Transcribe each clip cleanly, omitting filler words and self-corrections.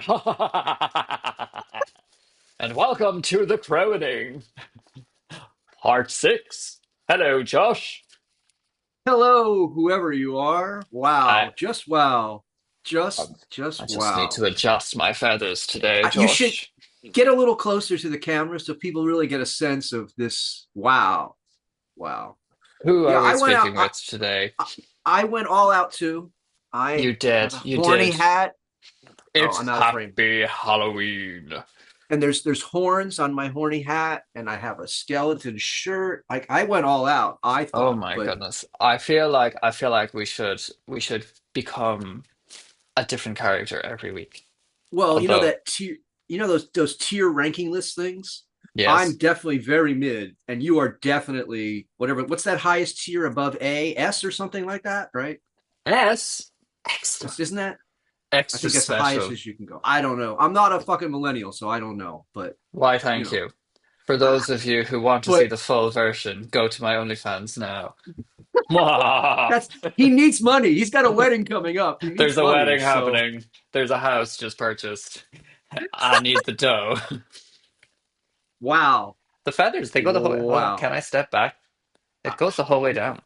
everyone. And welcome to the Croning, Part 6. Hello, Josh. Hello, whoever you are. I, Wow. Just wow. um, Just I just need to wow. adjust my feathers today, You should Josh. get a little closer to the camera so people really get a sense of this. Wow. Wow. Who Yeah, are we I went out. speaking with today? I, I went all out too. I You have a did, you horny did. hat. Oh, It's I'm not afraid. Happy Halloween. And there's horns on my horny hat, and I have a skeleton shirt. Like I went all out, I Oh thought. my But goodness. I feel like we should become a different character every week. well, Although, those tier ranking list things. I'm yes. definitely very mid, and you are definitely whatever. What's that highest tier above A, S or something like that, right? S. Extra. Isn't that? I Extra think that's the highest special. as you can go. I don't know. I'm not a fucking millennial, so I don't know. But Why, you thank know, you. For those of you who want to see but the full version, go to my OnlyFans now. Mwah! that's he needs money. He's got a wedding coming up. He There's needs a money. wedding So happening. There's a house just purchased. I need the dough. wow, The feathers, they go the whole way. Hold on, wow. can I step back? It goes the whole way down.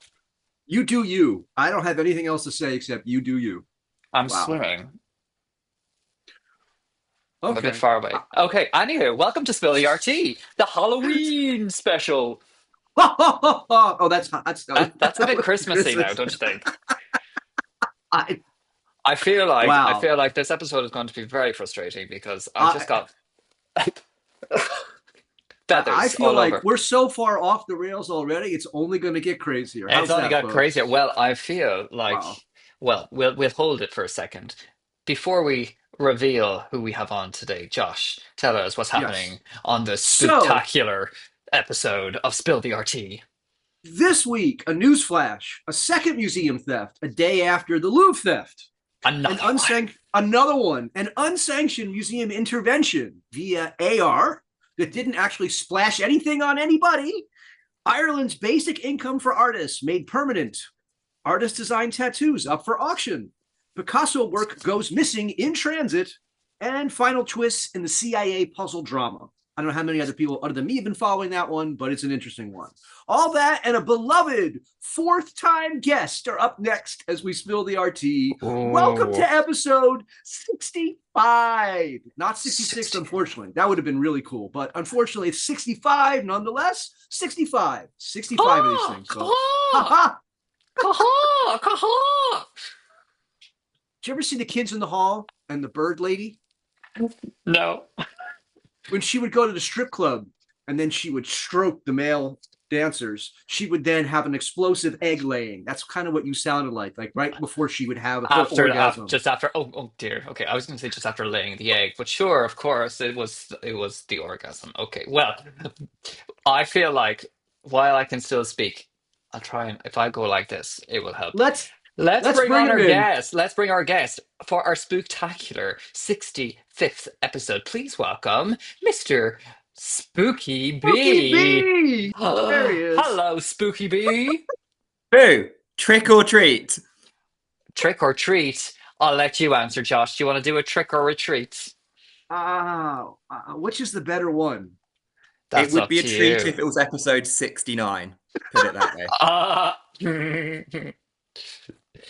You do you. I don't have anything else to say except you do you. I'm Wow. swimming. I'm a bit Okay. far away. Okay, anywho, welcome to Spill the RT, the Halloween special. Oh, that's That's a that bit was Christmassy now, Christmas. don't you think? I I feel like I wow. feel like this episode is going to be very frustrating because I just I got I feathers feel all like over. we're so far off the rails already. It's only going to get crazier. It's How's only that, got crazier. folks? Well, I feel like, Wow. well, we'll hold it for a second. Before we reveal who we have on today, Josh, tell us what's Yes. happening on this So spectacular episode of Spill the RT. this week, a news flash: a second museum theft, a day after the Louvre theft. Another one. Another one, an unsanctioned museum intervention via AR that didn't actually splash anything on anybody. Ireland's basic income for artists made permanent. Artist designed tattoos up for auction. Picasso work goes missing in transit. And final twists in the CIA puzzle drama. I don't know how many other people other than me have been following that one, but it's an interesting one. All that and a beloved fourth time guest are up next as we spill the RT. Welcome Oh, to episode 65. Not 66, 60. unfortunately. That would have been really cool. But unfortunately, it's 65 nonetheless. 65. 65 of these Caw, things, folks. Ha caw, ha. caw, caw. Did you ever see the kids in the hall and the bird lady? No. When she would go to the strip club and then she would stroke the male dancers, she would then have an explosive egg laying. That's kind of what you sounded like right before she would have her orgasm. Just after, oh dear. Okay, I was going to say just after laying the egg, but sure, of course, it was the orgasm. Okay, well, I feel like while I can still speak, I'll try and if I go like this, it will help. Let's Let's let's bring bring on him our in. guest. Let's bring our guest for our spooktacular 65th episode. Please welcome Mr. Spooky Spooky Bee. Bee. There he is. Hello, Spooky Bee. Boo! Trick or treat? Trick or treat? I'll let you answer, Josh. Do you want to do a trick or retreat? Which is the better one? It That's would up be a to treat you. if it was episode 69. Put it that way. Uh,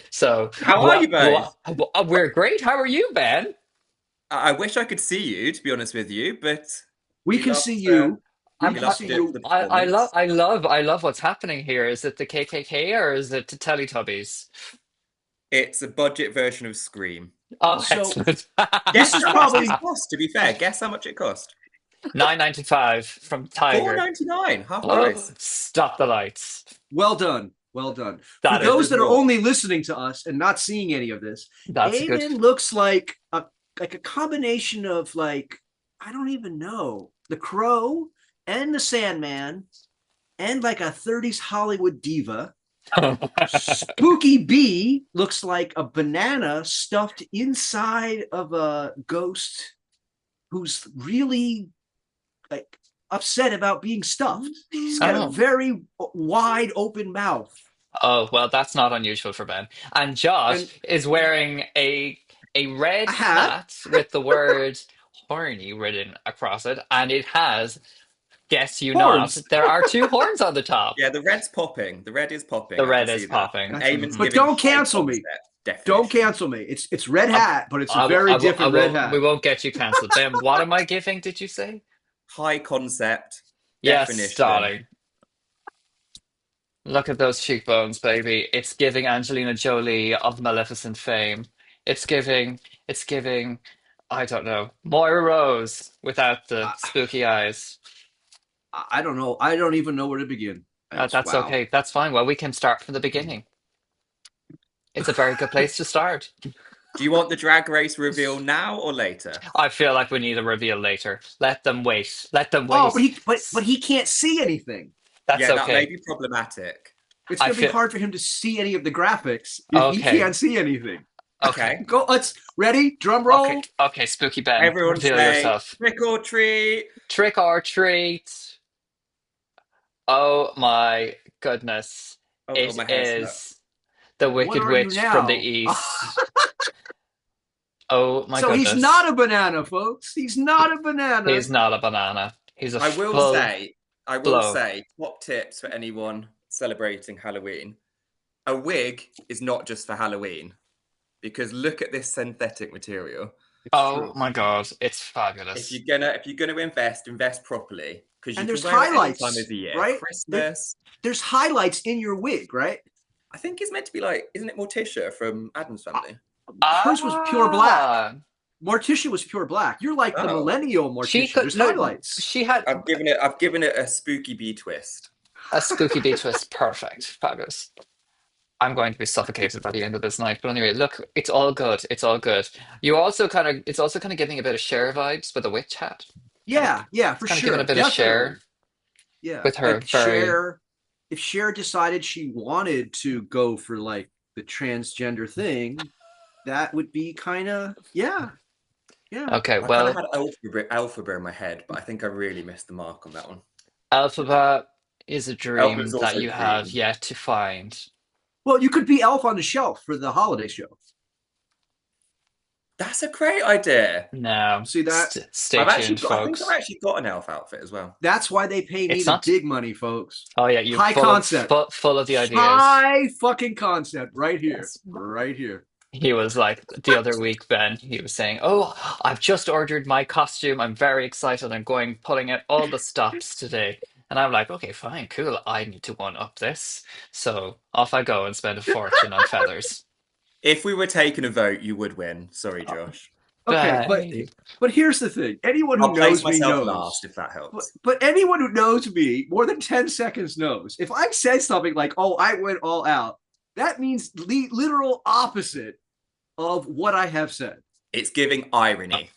so, How are you both? we're great. How are you, Ben? I wish I could see you, to be honest with you, but We we can see lost. you. We I'm, We can I, lost see it for you. the performance. I love what's happening here. Is it the KKK or is it the Teletubbies? It's a budget version of Scream. Oh, So excellent. this Guess is how much this probably cost? To be fair, guess how much it cost? 9.95 from Tiger. 4.99, half Oh, price. stop the lights. well done. Well done. For That is those Good that are lord. only listening to us and not seeing any of this, that's a good. Eamon looks like a combination of like I don't even know the Crow and the Sandman and like a 30s Hollywood diva. Spooky Bee looks like a banana stuffed inside of a ghost who's really like upset about being stuffed. He's got a Oh. very wide open mouth. Oh, well, that's not unusual for Ben. And Josh And is wearing a a red A hat. hat with the word horny written across it, and it has, guess you not, Horns. there are two horns on the top. Yeah, the red's popping. The red is popping. The I can red see is that. popping. And Gotcha. Eamon's But giving don't high cancel me. concept Don't definition. cancel me. It's red hat, but it's a I, very different red we hat. won't get you cancelled. Ben, what am I giving, did you say? High concept Yes, definition. darling. Look at those cheekbones, baby. It's giving Angelina Jolie of Maleficent fame. It's giving, I don't know, Moira Rose without the I, spooky eyes. I don't know. I don't even know where to begin. That's Wow. okay. That's fine. Well, we can start from the beginning. It's a very good place to start. Do you want the drag race reveal now or later? I feel like we need a reveal later. Let them wait. Let them Oh, wait. but he can't see anything. That's Yeah, that may okay. be problematic. It's I gonna be feel hard for him to see any of the graphics if he okay. can't see anything. Okay. Go. Let's ready. Drum roll. Okay. Okay. Spooky Ben, Everyone reveal say yourself. trick or treat. Trick or treat. Oh my goodness! Oh It god, my hair's stuck. is the What Wicked are you Witch from the now? East. Oh my So goodness! he's not a banana, folks. He's not a banana. He's not a banana. He's a I will full say, blow. top tips for anyone celebrating Halloween. A wig is not just for Halloween, because look at this synthetic material. Oh my god, it's fabulous. If you're gonna invest properly, because you And can there's wear it any highlights, time of the year. right? Christmas. There's highlights in your wig, right? I think it's meant to be like, isn't it Morticia from Addams Family? Hers was pure black. Ah, Morticia was pure black. You're like the Oh. millennial she Morticia. could There's no. highlights. She had I've given it a spooky bee twist. a spooky bee twist. Perfect, fabulous. I'm going to be suffocated by the end of this night. But anyway, look, it's all good. It's all good. You also kind of, it's also kind of giving a bit of Cher vibes with a witch hat. Yeah, for Kind of sure. giving a bit Definitely. of Cher Yeah. with her Like very. Cher, if Cher decided she wanted to go for like the transgender thing, that would be kind of yeah. Okay, I kind well, of had Alphabet in my head, but I think I really missed the mark on that one. Alphabet is a dream Alphabet's that also you a have dream. yet to find. Well, you could be Elf on the Shelf for the holiday show. That's a great idea. No, See that? stay I think tuned, folks. I've actually got an elf outfit as well. That's why they pay me It's the not- big money, folks. Oh yeah, you're High full concept. Of, full of the ideas. High fucking concept right here. Yes. Right here. He was like the other week, Ben. He was saying, "Oh, I've just ordered my costume. I'm very excited. I'm going pulling out all the stops today." And I'm like, "Okay, fine, cool. I need to one up this." So off I go and spend a fortune on feathers. If we were taking a vote, you would win. Sorry, Josh. Okay, Bye. but here's the thing. Anyone who I'll place knows me myself knows. last if that helps. But anyone who knows me more than 10 seconds knows. If I said something like, "Oh, I went all out," that means the literal opposite of what I have said. It's giving irony.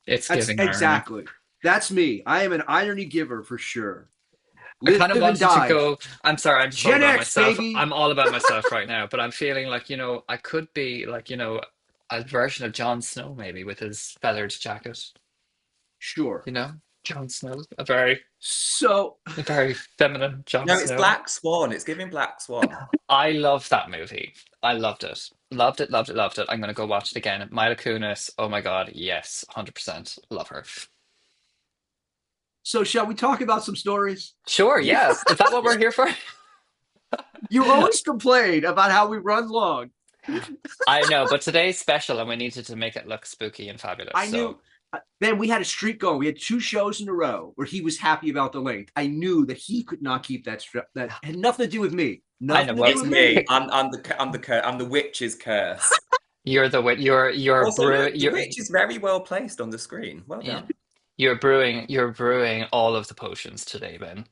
It's That's giving irony. exactly. That's me. I am an irony giver for sure. I kind of Live and wanted to die. go. I'm sorry, I'm just all Gen about X, myself. baby. I'm all about myself right now, but I'm feeling like, I could be like, a version of Jon Snow maybe with his feathered jacket. Sure. Jon Snow, a So very feminine Jon No, Snow. it's Black Swan. It's giving Black Swan. I love that movie. I loved it. Loved it, loved it, loved it. I'm going to go watch it again. Mila Kunis, oh my God, yes, 100%. Love her. shall we talk about some stories? Sure, yes. Is that what we're here for? You always complain about how we run long. I know, but today's special and we needed to make it look spooky and fabulous. I knew. Then we had a streak going. We had 2 shows in a row where he was happy about the length. I knew that he could not keep that. That had nothing to do with me. Nothing to do It's with me. I'm the witch's curse. You're the witch. You're Also, look, the witch is very well placed on the screen. Well done. You're brewing all of the potions today, Ben.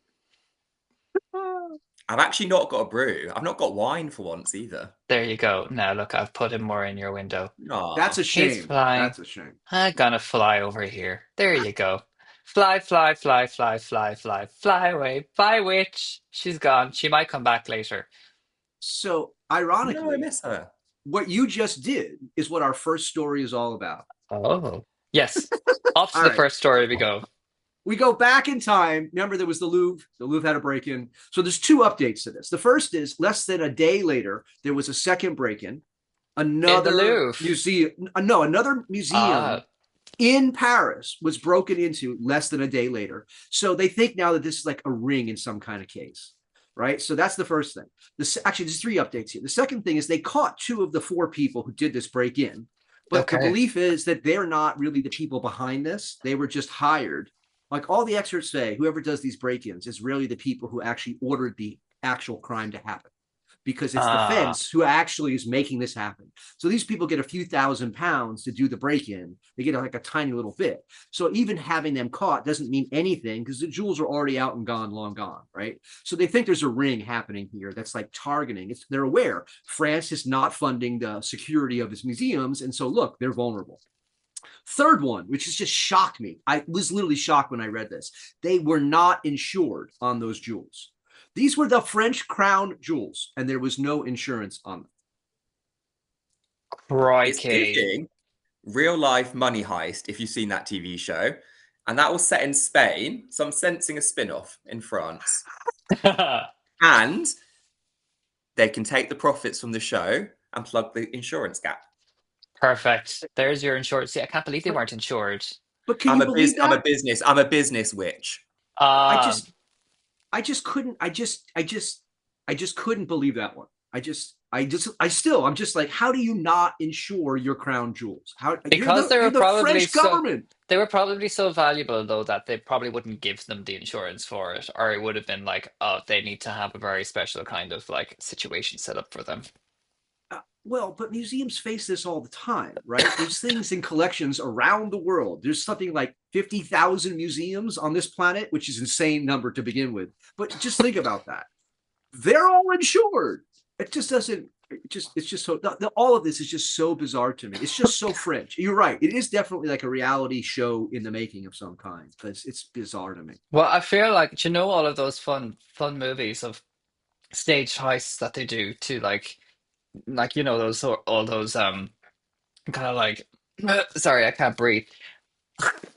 I've actually not got a brew. I've not got wine for once either. There you go. Now look, I've put him more in your window. Aw. That's a shame. He's flying. That's a shame. I'm gonna fly over here. There you go. Fly, fly, fly, fly, fly, fly, fly away. Bye, witch. She's gone. She might come back later. So, No, I ironically, miss her. what you just did is what our first story is all about. Oh. Yes. Off to All the right. first story we go. We go back in time. Remember, there was the Louvre. The Louvre had a break-in. So there's 2 updates to this. The first is less than a day later, there was a second break-in. In the Another Louvre. museum, no, another museum Ah, in Paris was broken into less than a day later. So they think now that this is like a ring in some kind of case, right? So that's the first thing. Actually, there's three updates here. The second thing is they caught two of the four people who did this break in, but the okay. belief is that they're not really the people behind this. They were just hired. Like all the experts say, whoever does these break ins is really the people who actually ordered the actual crime to happen because it's the Ah, fence who actually is making this happen. So these people get a few £1,000s to do the break in. They get like a tiny little bit. So even having them caught doesn't mean anything because the jewels are already out and gone, long gone, right? So they think there's a ring happening here that's like targeting. They're aware France is not funding the security of its museums. And so look, they're vulnerable. Third one, which has just shocked me. I was literally shocked when I read this. They were not insured on those jewels. These were the French crown jewels, and there was no insurance on them. It's crikey. giving real life Money Heist, if you've seen that TV show. And that was set in Spain. So I'm sensing a spin off in France. And they can take the profits from the show and plug the insurance gap. Perfect. There's your insured. See, I can't believe they But, weren't insured. but can you believe that? I'm a business witch. I Um, just I just couldn't. I just couldn't believe that one. I'm just like, how do you not insure your crown jewels? How because you're the French government? they were probably so valuable though that they probably wouldn't give them the insurance for it, or it would have been like, oh, they need to have a very special kind of like situation set up for them. Well, but museums face this all the time, right? There's things in collections around the world. There's something like 50,000 museums on this planet, which is an insane number to begin with. But just think about that. They're all insured. It just doesn't. It's just so. All of this is just so bizarre to me. It's just so French. You're right. It is definitely like a reality show in the making of some kind. But it's bizarre to me. Well, I feel like, do you know all of those fun movies of staged heists that they do to like you know those all those kind of like sorry, I can't breathe.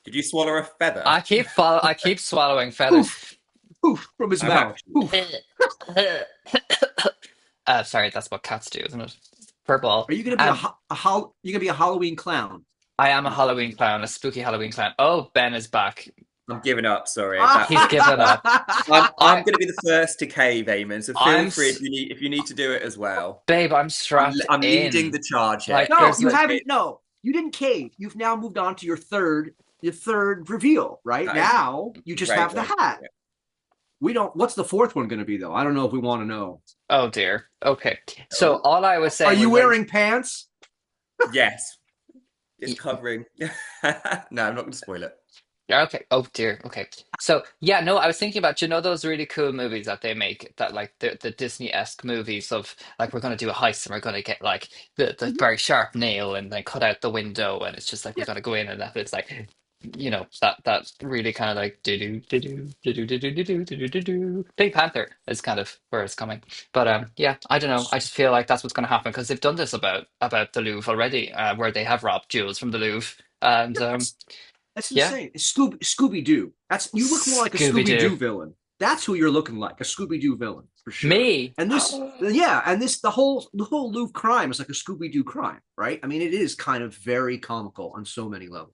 Did you swallow a feather? I keep swallowing feathers. Poof, poof from his I'm mouth. actually. Poof. Sorry, that's what cats do, isn't it? Purple. Are you gonna be you gonna be a Halloween clown? I am a Halloween clown, a spooky Halloween clown. Oh, Ben is back. I'm giving up. Sorry. He's given up. I'm I, going to be the first to cave, Eamon. So feel I'm, free if you need to do it as well. babe, I'm strapped I'm leading in. the charge here. Like, No, there's you no, haven't. No, you didn't cave. You've now moved on to your third reveal. Right That is now, you just great have the way to hat. do it. We don't. What's the fourth one going to be though? I don't know if we want to know. oh dear. Okay. So Oh, all I was Are saying you was like, wearing pants? yes, it's y- covering. No, I'm not going to spoil it. yeah, okay. Oh dear. Okay. So yeah, no, I was thinking about, you know, those really cool movies that they make that like the Disney-esque movies of like we're gonna do a heist and we're gonna get like the Mhm. very sharp nail and then cut out the window and it's just like we're Yeah. gonna go in and that it's like you know that really kind of like do do do do do do do do do do do do Pink Panther is kind of where it's coming. But yeah, I don't know. I just feel like that's what's gonna happen because they've done this about the Louvre already, where they have robbed jewels from the Louvre and That's yeah, insane. Scooby Doo. That's you look more like a Scooby Scooby-Doo. Doo villain. That's who you're looking like, a Scooby Doo villain for sure. Me? And this, yeah, and this the whole Louvre crime is like a Scooby Doo crime, right? I mean, it is kind of very comical on so many levels.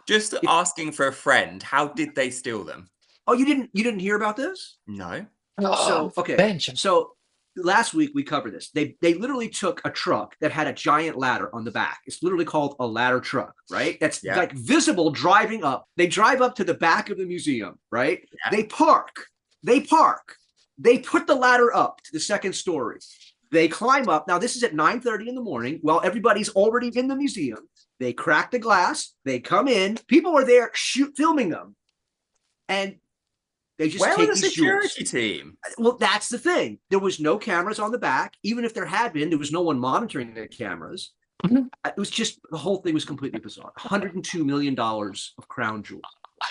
Just If asking for a friend, how did they steal them? oh, you didn't hear about this? No. Oh, So okay, Benjamin. so last week we covered this. They literally took a truck that had a giant ladder on the back. It's literally called a ladder truck, right? That's Yeah. like visible driving up. They drive up to the back of the museum, right? Yeah. They park. They park. They put the ladder up to the second story. They climb up. Now this is at 9:30 in the morning while everybody's already in the museum. They crack the glass. They come in. People are there filming them, and they just Where was take the these jewels. security team? Well, that's the thing. There was no cameras on the back. Even if there had been, there was no one monitoring the cameras. Mhm. It was just the whole thing was completely bizarre. $102 million of crown jewels.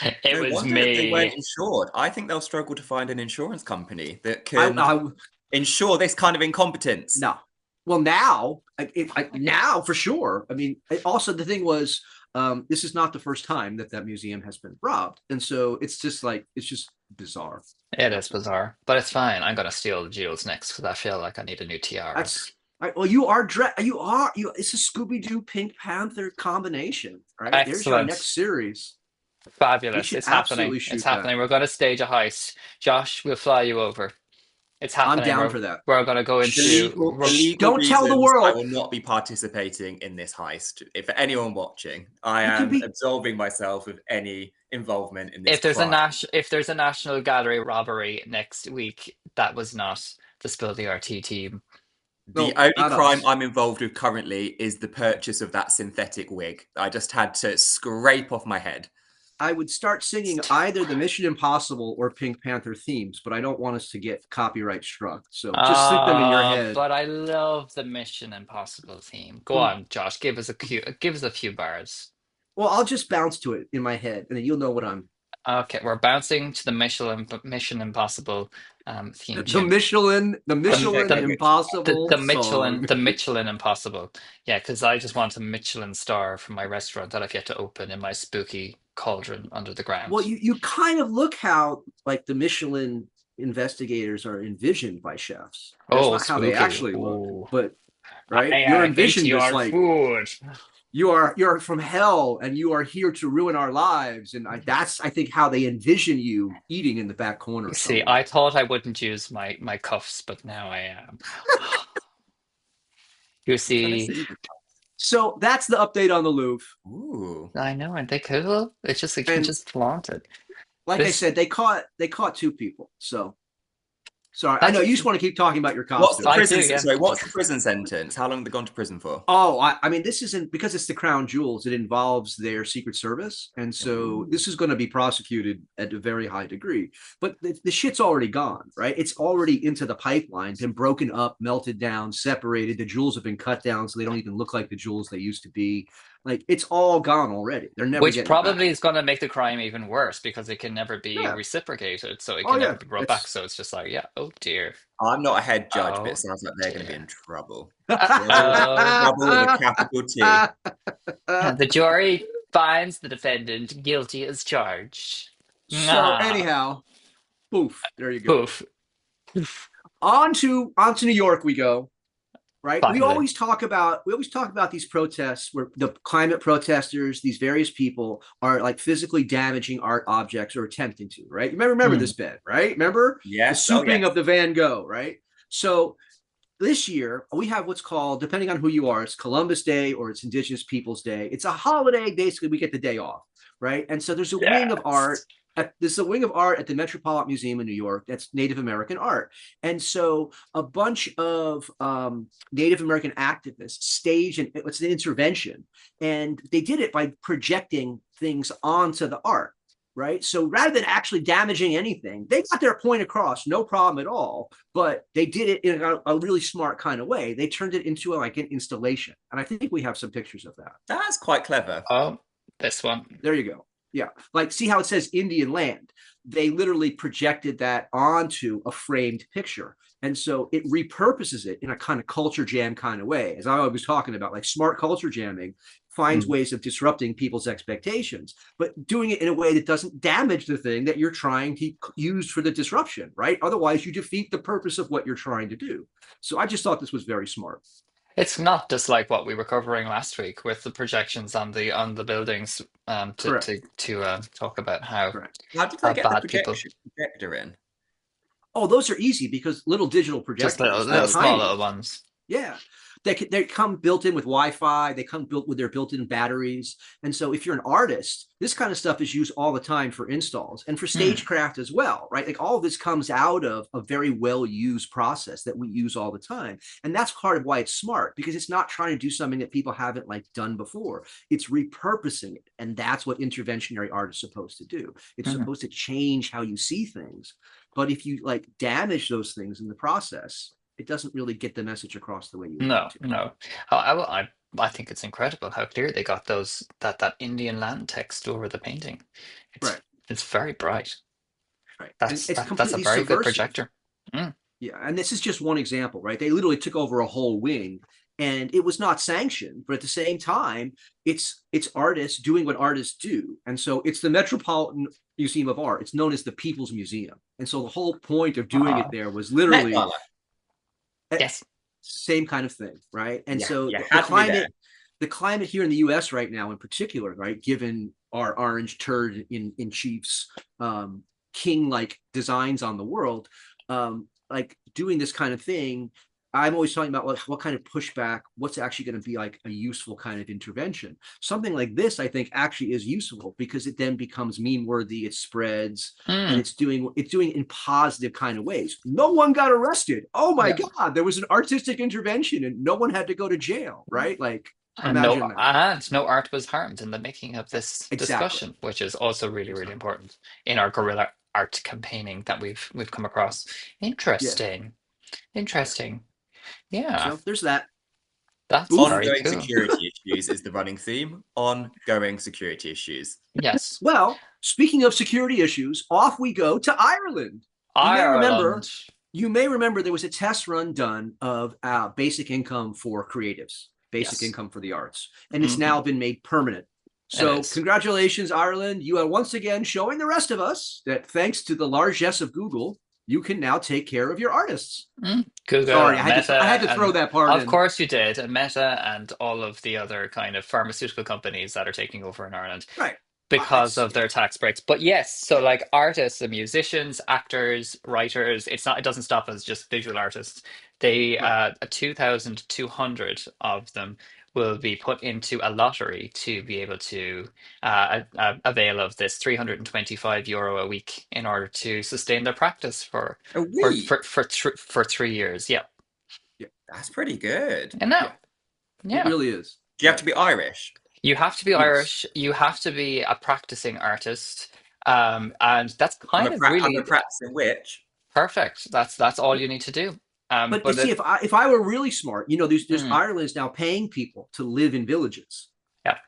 It No was wonder they weren't me. insured. I think they'll struggle to find an insurance company that I, can I insure this kind of incompetence. no. Well, now, now for sure. I mean, also the thing was, this is not the first time that museum has been robbed, and so it's just like it's just bizarre. It is bizarre, but it's fine. I'm gonna steal the jewels next because I feel like I need a new tiara. That's Well, it's a Scooby-Doo Pink Panther combination, right? There's your Excellent. next series. We Fabulous. should It's happening. absolutely It's shoot that. happening. We're going to stage a heist. Josh, we'll fly you over. It's I'm happening. down We're for that. we're going to go For into legal, for legal Don't tell the reasons, I world. will not be participating in this heist. If for anyone watching, I You can am be. absolving myself of any involvement in this if there's a crime. if there's a National Gallery robbery next week, that was not the Spill the RT team. The No, only not crime us. I'm involved with currently is the purchase of that synthetic wig. I just had to scrape off my head. I would start singing either the Mission Impossible or Pink Panther themes, but I don't want us to get copyright struck. So just stick them in your head. But I love the Mission Impossible theme. Go Hmm. on, Josh. Give us a few bars. Well, I'll just bounce to it in my head, and then you'll know what I'm. Okay, we're bouncing to the Mission Impossible theme tune. The Michelin The Impossible song. The Michelin Impossible. Yeah, because I just want a Michelin star from my restaurant that I've yet to open in my spooky cauldron under the Well, ground. you kind of look how like the Michelin investigators are envisioned by chefs. That's Oh, not how they spooky. actually look, Oh, but right, you're I hate envisioned as your like food. you're from hell and you are here to ruin our lives, and that's I think how they envision you eating in the back corner See, somewhere. I thought I wouldn't use my cuffs, but now I am. You I'm trying to see, see. So that's the update on the Louvre. Ooh. I know, and they could. It's just it can And just flaunt it. like I This said, they caught two people. So sorry, I know that's you just want to keep talking about your What's the costume. I do, prison? yeah. Sorry, what's the prison sentence? How long have they gone to prison for? Oh, I mean, this isn't because it's the crown jewels. It involves their secret service, and so Ooh. this is going to be prosecuted at a very high degree. But the shit's already gone, right? It's already into the pipeline, been broken up, melted down, separated. The jewels have been cut down, so they don't even look like the jewels they used to be. Like it's all gone already. They're never Which getting it back. probably is going to make the crime even worse because it can never be Yeah. reciprocated, so it Oh can never yeah. be brought back. It's So it's just like, yeah, oh dear, I'm not a head judge, but it oh sounds like they're going to be dear, in trouble. Trouble, uh-oh. trouble with a capital T. The jury finds the defendant guilty as charged. So Ah, anyhow, poof, there you go. poof. On to New York we go. Right, Finally. we always talk about these protests where the climate protesters, these various people are like physically damaging art objects or attempting to, right? Remember Hmm. this, Ben, right? Remember the Yes. Oh, souping yes. of the Van Gogh, right? So this year we have what's called, depending on who you are, it's Columbus Day or it's Indigenous Peoples Day. It's a holiday. Basically, we get the day off, right? And so there's a wing of Yes. art. There's a wing of art at the Metropolitan Museum in New York that's Native American art. And so a bunch of Native American activists staged it's an intervention. And they did it by projecting things onto the art, right? So rather than actually damaging anything, they got their point across, no problem at all. But they did it in a really smart kind of way. They turned it into like an installation, and I think we have some pictures of that. That's quite clever. Oh, this one. There you go. Yeah, like see how it says Indian land. They literally projected that onto a framed picture, and so it repurposes it in a kind of culture jam kind of way, as I was talking about. Like smart culture jamming finds Hmm. ways of disrupting people's expectations, but doing it in a way that doesn't damage the thing that you're trying to use for the disruption, right? Otherwise, you defeat the purpose of what you're trying to do. So I just thought this was very smart. It's not just like what we were covering last week with the projections on the buildings Correct. to talk about Correct. How did they how get the bad people projector in? Oh, those are easy because little digital just projectors, they're little small tiny. little ones. Yeah. They come built in with Wi-Fi. They come built with their built-in batteries. And so if you're an artist, this kind of stuff is used all the time for installs and for Hmm. stagecraft as well, right? Like all of this comes out of a very well-used process that we use all the time. And that's part of why it's smart, because it's not trying to do something that people haven't like done before. It's repurposing it. And that's what interventionary art is supposed to do. It's Hmm. supposed to change how you see things. But if you like damage those things in the process, it doesn't really get the message across the way you want No, it to. no. I think it's incredible how clear they got that Indian land text over the painting. Right, It's very bright. right. And it's That's a completely very good subversive. projector. Mm. Yeah, and this is just one example, right? They literally took over a whole wing, and it was not sanctioned, but at the same time, it's artists doing what artists do. And so it's the Metropolitan Museum of Art. It's known as the People's Museum. And so the whole point of doing it Uh, there was Met literally Gala. eh, yes. same kind of thing, right? And Yeah, so yeah, the had to be there. climate here in the U.S. right now, in particular, right, given our orange turd in chiefs, king-like designs on the world, like doing this kind of thing. I'm always talking about what kind of pushback, what's actually going to be like a useful kind of intervention. Something like this, I think, actually is useful because it then becomes meme worthy. It spreads, and Mm. it's doing in positive kind of ways. No one got arrested. Oh my Yeah. God, there was an artistic intervention, and no one had to go to jail. Right? Like, And no, imagine that. and no art was harmed in the making of this Exactly. discussion, which is also really, really Exactly. important in our guerrilla art campaigning that we've come across. Yeah. Interesting. Yeah. Interesting. Yeah, So there's that. that's Oof. very Ongoing cool. security issues is the running theme. Ongoing security issues. Yes. Well, speaking of security issues, off we go to Ireland. You may Ireland. remember, you may remember there was a test run done of basic income for creatives, basic Yes. income for the arts, and it's Hmm. now been made permanent. It So, is. congratulations, Ireland. You are once again showing the rest of us that thanks to the largesse of Google, you can now take care of your artists. Google Sorry, and I had Meta, to throw and that part of in. course you did, and Meta and all of the other kind of pharmaceutical companies that are taking over in Ireland Right. because It's of their tax breaks. But yes, so like artists and musicians, actors, writers, it doesn't stop as just visual artists. They right. 2,200 of them will be put into a lottery to be able to avail of this €325 a week in order to sustain their practice for A for week. for for, for 3 years. Yeah. Yeah. That's pretty good. And now, Yeah. It yeah. really is. Do you have Yeah. to be Irish? You have to be Yes. Irish. You have to be a practicing artist, and that's kind of I'm a really practicing witch. perfect. That's all you need to do. But you But see, if I were really smart, there's mm, Ireland is now paying people to live in villages, yeah.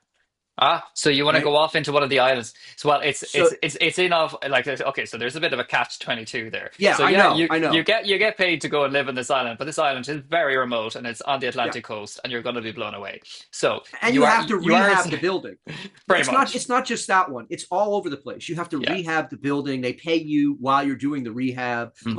So you want to right? go off into one of the islands? So well, it's So it's it's it's in of like okay. So there's a bit of a catch-22 there. yeah, So I yeah, know, you I you know. get you get paid to go and live in this island, but this island is very remote and it's on the Yeah, Atlantic coast, and you're going to be blown away. So and you have to you are rehab the building. pretty It's not much, it's not just that one. It's all over the place. You have to yeah. rehab the building. They pay you while you're doing the rehab. Mm.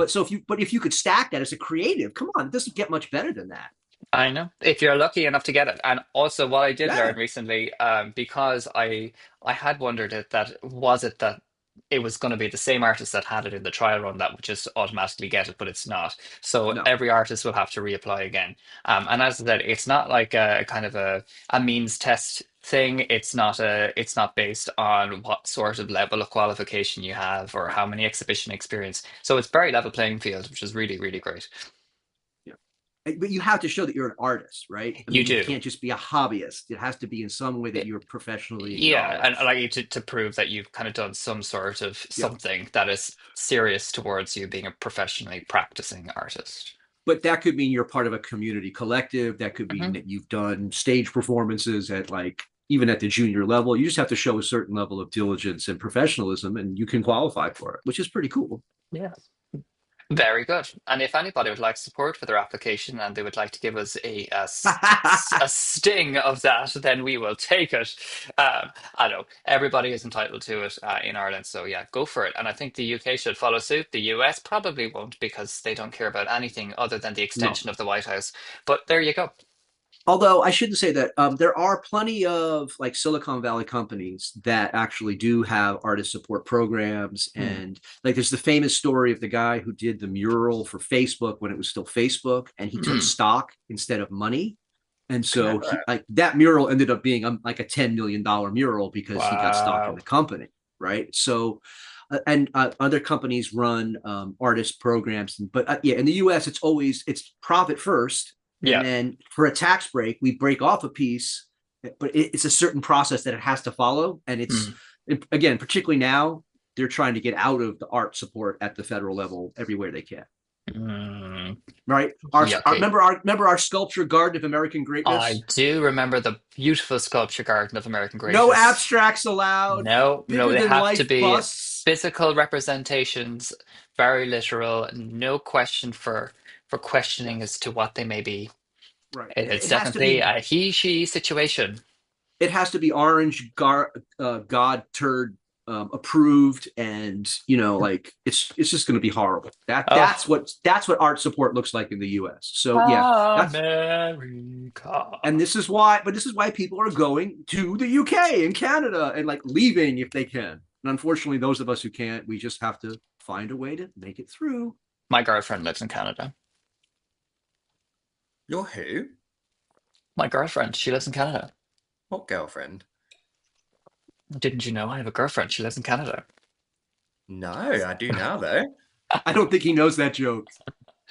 But if you could stack that as a creative, come on, it doesn't get much better than that. I know if you're lucky enough to get it. And also, what I did learn Yeah, recently, because I had wondered that was it that it was going to be the same artist that had it in the trial run that would just automatically get it, but it's not. So no. every artist will have to reapply again. And as I said, it's not like a kind of a means test thing. It's not based on what sort of level of qualification you have or Right. how many exhibition experience. So it's very level playing field, which is really, really great. Yeah. But you have to show that you're an artist, right? I You mean, you do. can't just be a hobbyist. It has to be in some way that you're professionally Yeah, and I acknowledged. like you to prove that you've kind of done some sort of Yeah. something that is serious towards you being a professionally practicing artist. But that could mean you're part of a community collective. That could mean Hmm. that you've done stage performances at like even at the junior level. You just have to show a certain level of diligence and professionalism, and you can qualify for it, which is pretty cool. Yeah. Very good. And if anybody would like support for their application and they would like to give us a sting of that, then we will take it. I know everybody is entitled to it in Ireland, so yeah, go for it. And I think the UK should follow suit. The US probably won't because they don't care about anything other than the No. extension of the White House. But there you go. Although I shouldn't say that there are plenty of like Silicon Valley companies that actually do have artist support programs, Hmm. and like there's the famous story of the guy who did the mural for Facebook when it was still Facebook, and he took Hmm. stock instead of money, and so Clever. he like that mural ended up being like a $10 million mural because he got stock in Wow. the company, right? So. And other companies run artist programs, but yeah, in the U.S. it's profit first, and Yeah. then for a tax break, we break off a piece, but it's a certain process that it has to follow. And Hmm. again, particularly now, they're trying to get out of the art support at the federal level everywhere they can. Hmm. Right? Yucky. Remember our sculpture Garden of American I Greatness? do remember the beautiful sculpture garden of American No Greatness. abstracts allowed, No, no, bigger they than have to life be busts. physical representations, very literal, no question for questioning Yes, as to what they may be. right. It's definitely a he-she situation. It has to be orange god turd approved, and like it's just going to be horrible. That's Oh, what art support looks like in the U.S. So yeah, that's and America. this is why people are going to the UK and Canada and like leaving if they can. And unfortunately, those of us who can't, we just have to find a way to make it through. My girlfriend lives in Canada. You're who? My girlfriend, she lives in Canada. What girlfriend? Didn't you know I have a girlfriend? She lives in Canada. No, I do now though. I don't think he knows that joke.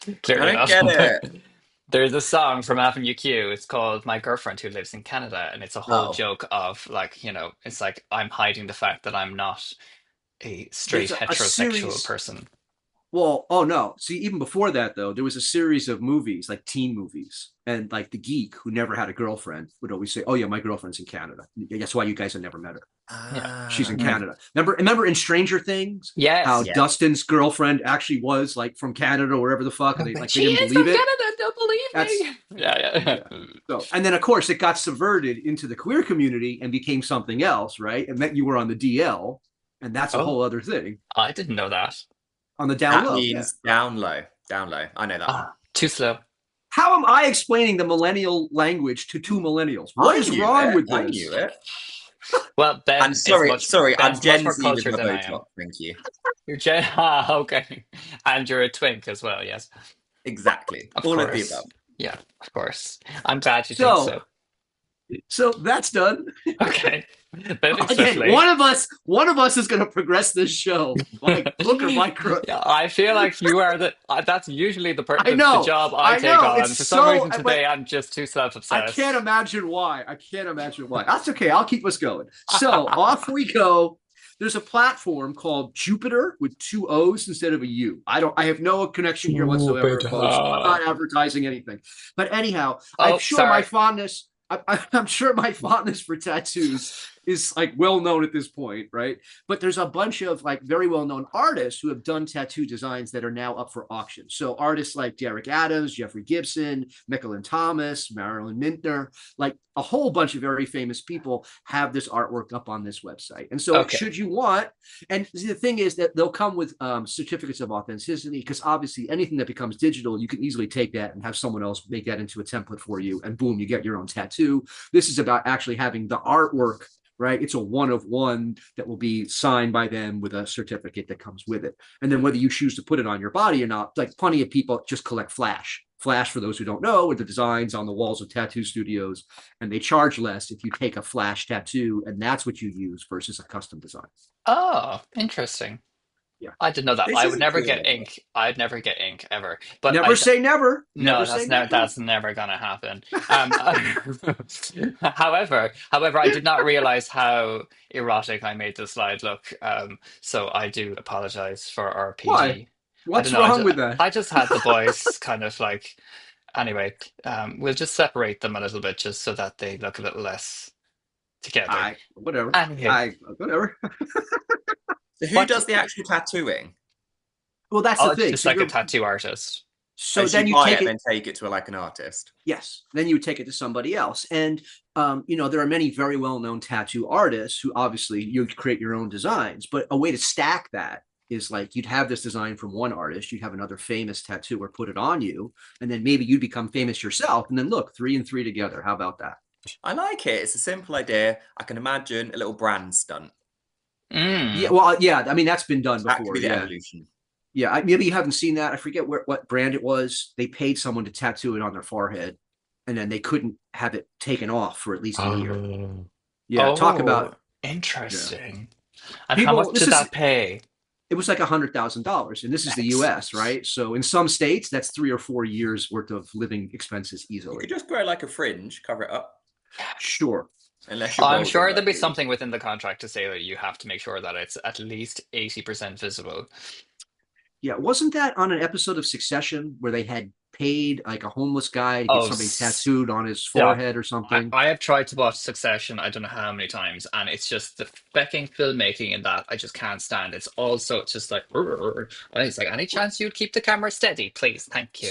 I Clearly don't not. get it. There's a song from Avenue Q. It's called My Girlfriend Who Lives in Canada. And it's a whole Oh, joke of like, it's like I'm hiding the fact that I'm not a straight There's a heterosexual series. person. Well, oh no. See, even before that though, there was a series of movies, like teen movies, and like the geek who never had a girlfriend would always say, "Oh yeah, my girlfriend's in Canada." That's why you guys have never met her. Yeah. She's in ah, Mm. Canada. Remember in Stranger Things how Yes. yeah. Dustin's girlfriend actually was like from Canada or wherever the fuck, and they She didn't is believe from it. Canada, don't believe That's me. Yeah, yeah. yeah. So and then of course it got subverted into the queer community and became something else, right? And that you were on the DL, and that's a Oh, whole other thing I didn't know that. on the down That low. Yeah. means down low. Down low. I know that one. Ah, too slow. How am I explaining the millennial language to two millennials? What I is knew wrong it. with I this? knew it. Well, I'm sorry, sorry, I'm Ben's much Gen more Z with cultured my than I am. Botox. Thank you. You're Jen. Ah, okay. And you're a twink as well, yes. Exactly. Of All of the above. course. Yeah, of course. I'm glad you think So, so. so that's done. Okay. Moving Again, swiftly. one of us is going to progress this show, by hook or by crook. Yeah, I feel like you are that's usually the I job I take know. It's on. For some so, reason but today I'm just too I can't self-obsessed. imagine why. I can't imagine why. That's okay. I'll keep us going. So off we go. There's a platform called Joopiter with two O's instead of a U. I have no connection here whatsoever, folks. I'm Jupiter. not advertising anything. But anyhow, I'm Oh, sure my sorry. fondness. I'm sure my fondness for tattoos is like well known at this point, right? But there's a bunch of like very well known artists who have done tattoo designs that are now up for auction. So artists like Derek Adams, Jeffrey Gibson, Michelin Thomas, Marilyn Mintner, like a whole bunch of very famous people have this artwork up on this website. And so, Okay. should you want, and the thing is that they'll come with certificates of authenticity because obviously anything that becomes digital, you can easily take that and have someone else make that into a template for you, and boom, you get your own tattoo. This is about actually having the artwork, right? It's a one of one that will be signed by them with a certificate that comes with it. And then whether you choose to put it on your body or not, like plenty of people just collect Flash. Flash, for those who don't know, are the designs on the walls of tattoo studios, and they charge less if you take a Flash tattoo, and that's what you use versus a custom design. Oh, interesting. Yeah. I didn't know that. This I is would a never cool get idea. ink. I'd never get ink ever. But Never say never. no, Never say never. that's never gonna happen. However, I did not realize how erotic I made the slide look. So I do apologize for our Why? PG. I don't What's know. wrong with that? I just had the boys kind of like. Anyway, we'll just separate them a little bit just so that they look a little less together. I whatever. Anyway, I whatever. So who what? does the actual tattooing? Well, that's Oh, the it's thing. just So like a you're tattoo artist. Oh, so so you then you buy it take and it. then take it to like an artist. Yes, then you would take it to somebody else. And there are many very well-known tattoo artists who obviously you create your own designs, but a way to stack that is like you'd have this design from one artist, you'd have another famous tattooer put it on you, and then maybe you'd become famous yourself. And then look, three and three together. How about that? I like it. It's a simple idea. I can imagine a little brand stunt. Yeah, Mm. well, yeah, I mean that's been done That could before. be the Yeah. evolution. Yeah, maybe you haven't seen that. I forget what brand it was. They paid someone to tattoo it on their forehead, and then they couldn't have it taken off for at least a year. Oh. Yeah, talk Oh, about yeah. interesting. And how People. much This did is that pay? it was like $100,000, and this is the U.S., Excellent. right? So in some states, that's 3 or 4 years worth of living expenses You could easily. just grow like a fringe, cover it up, Sure. unless you're I'm welding sure there'd like be me. something within the contract to say that you have to make sure that it's at least 80% visible. Yeah, wasn't that on an episode of Succession where they had paid like a homeless guy to get Oh, something tattooed on his yeah. forehead or something? I have tried to watch Succession, I don't know how many times, and it's just the fucking filmmaking in that I just can't stand. It's also just like, and it's like, any chance you'd keep the camera steady, please? Thank you.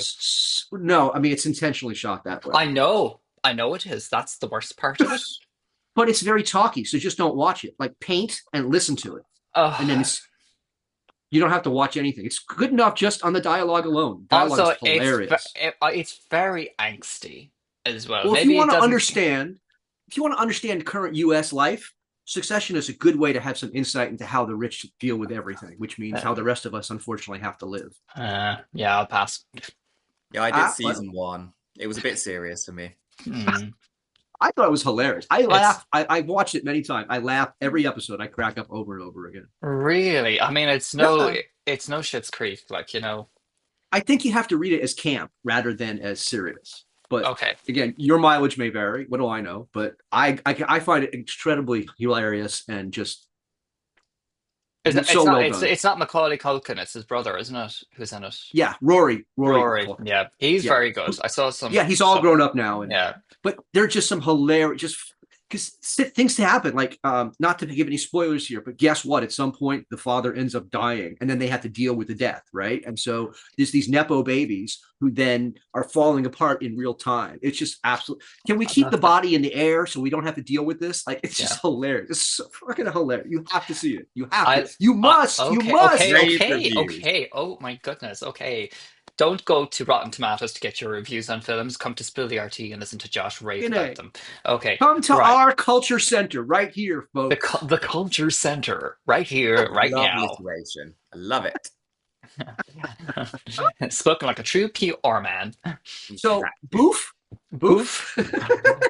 No, I mean it's intentionally shot that way. I know it is. That's the worst part of it. but it's very talky, so just don't watch it. Like paint and listen to it, and then Oh, you don't have to watch anything. It's good enough just on the dialogue alone. Dialogue is also, hilarious. it's very angsty as well. Well, if you Maybe it want to doesn't. understand, if you want to understand current U.S. life, Succession is a good way to have some insight into how the rich deal with everything, which means how the rest of us unfortunately have to live. Yeah, I'll pass. Yeah, I did Well, season 1. It was a bit serious for me. Hmm. I thought it was hilarious. I It's laughed. I watched it many times. I laugh every episode. I crack up over and over again. really, I mean, Yeah, it's no Schitt's Creek, like, I think you have to read it as camp rather than as serious. But Okay. again, your mileage may vary. What do I know? But I find it incredibly hilarious and just It's so not well done. it's not Macaulay Culkin, it's his brother, isn't it? Who's in it? Yeah, Rory. Rory. Yeah, he's Yeah, very good. I saw yeah, some he's all stuff. grown up now, and Yeah. but they're just some hilarious, just because things to happen. Like, not to give any spoilers here, but guess what? At some point, the father ends up dying, and then they have to deal with the death, right? And so there's these nepo babies who then are falling apart in real time. It's just absolute. Can we keep the body in the air so we don't have to deal with this? Like, it's Yeah. just hilarious. It's so fucking hilarious. You have to see it. You have to. I, You must. You okay, must. okay, Rave okay, reviews. okay. Oh my goodness. Okay. Don't go to Rotten Tomatoes to get your reviews on films. Come to Spill the RT and listen to Josh rave about them. Okay. Come to Right. our culture center right here, folks. The Culture Center right here, right Love now. alliteration. I love it. Spoken like a true PR man. So, boof, boof. Boof.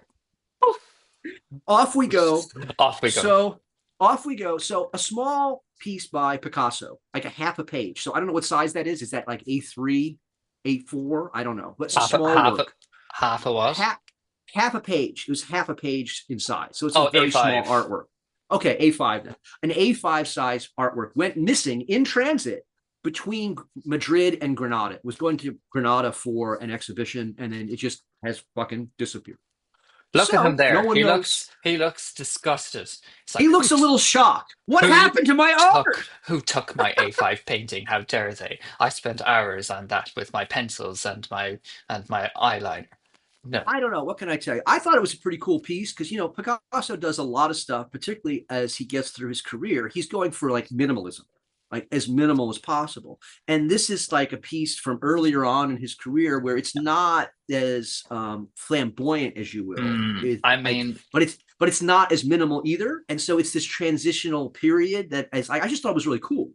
Off we go. Off we go. So off we go. So a small piece by Picasso, like a half a page. So I don't know what size that is. Is that like A3, A4? I don't know. But it's a small work. Half a what? Half a page. It was half a page in size. So it's Oh, a very A5. small artwork. Okay, A5 then. An A5 size artwork went missing in transit between Madrid and Granada. It was going to Granada for an exhibition, and then it just has fucking disappeared. Look at him So no there. one knows. He looks disgusted. It's like, He looks a little shocked. What happened to my art? who took my A5 painting? How dare they? I spent hours on that with my pencils and my eyeliner. No. I don't know. What can I tell you? I thought it was a pretty cool piece because, Picasso does a lot of stuff, particularly as he gets through his career. He's going for like minimalism, like as minimal as possible. And this is like a piece from earlier on in his career where it's not as flamboyant as you will. I mean, but it's not as minimal either. And so it's this transitional period that I just thought was really cool.